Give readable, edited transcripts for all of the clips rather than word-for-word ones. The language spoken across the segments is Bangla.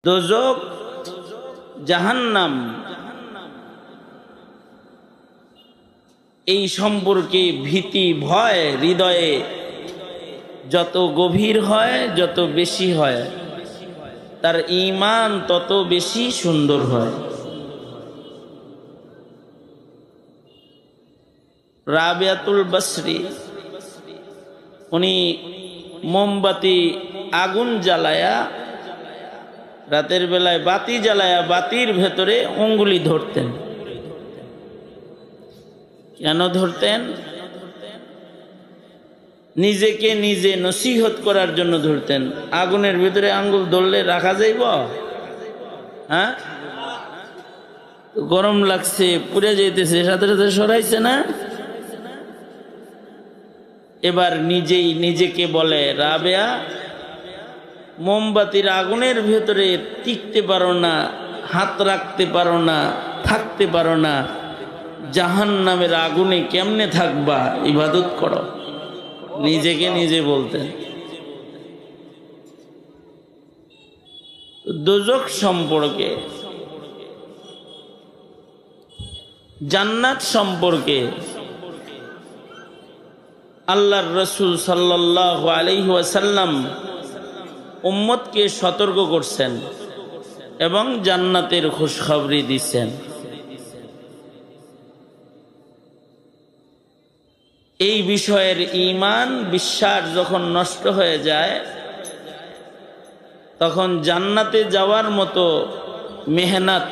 দোজখ, জাহান্নাম এই সম্পর্কে ভীতি ভয় হৃদয়ে যত গভীর হয়, যত বেশি হয়, তার ঈমান তত বেশি সুন্দর হয়। রাবিয়াতুল বসরি উনি মোমবাতি আগুন জ্বালায়া, রাতের বেলায় বাতি জ্বালায়া বাতির ভেতরে অঙ্গুলি ধরতেন। কেন ধরতেন? নিজেকে নিজে নসিহত করার জন্য ধরতেন। আগুনের ভিতরে আঙ্গুল ধরলে রাখা যাইব? হ্যাঁ, গরম লাগছে, পুড়ে যাইতেছে, সাথে সাথে সরাইছে না? এবার নিজেই নিজেকে বলে, রাবেয়া, মোমবাতির আগুনের ভেতরে টিকতে পারো না, হাত রাখতে পারো না, থাকতে পারো না, জাহান্নামের আগুনে কেমনে থাকবা? ইবাদত করো। নিজেকে নিজে বলতেন। দোজখ সম্পর্কে, জান্নাত সম্পর্কে আল্লাহর রাসূল সাল্লাল্লাহু আলাইহি ওয়াসাল্লাম উম্মতকে সতর্ক করছেন এবং জান্নাতের খুশখবরি দিচ্ছেন। এই বিষয়ের ঈমান বিশ্বাস যখন নষ্ট হয়ে যায়, তখন জান্নাতে যাওয়ার মতো মেহনত,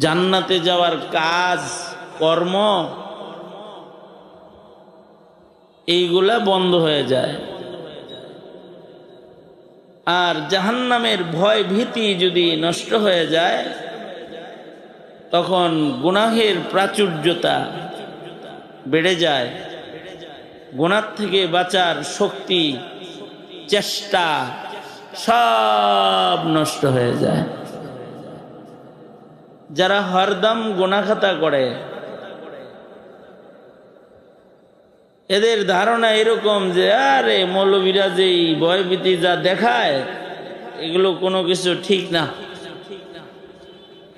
জান্নাতে যাওয়ার কাজ কর্ম, এইগুলা বন্ধ হয়ে যায়। আর জাহান্নামের ভয় ভীতি যদি নষ্ট হয়ে যায়, তখন গুনাহের প্রাচুর্যতা বেড়ে যায়। গুনাহ থেকে বাঁচার শক্তি, চেষ্টা সব নষ্ট হয়ে যায়। যারা হরদম গুনাহ খাতা করে, এদের ধারণা এরকম যে আরে মৌলবীরা যে ভয়ভীতি যা দেখায়, এগুলো কোনো কিছু ঠিক না।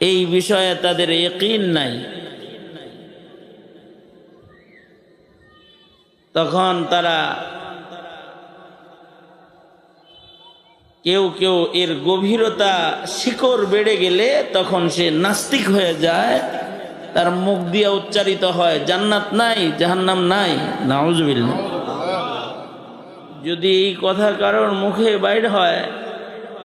এই বিষয়ে তাদের ইয়াকিন নাই। তখন তারা কেউ কেউ এর গভীরতা শিকড় বেড়ে গেলে তখন সে নাস্তিক হয়ে যায়। তার মুখ দিয়ে উচ্চারিত হয়, জান্নাত নাই, জাহান্নাম নাই, নাউজুবিল্লাহ। যদি এই কথা কারোর মুখে বাইর হয়,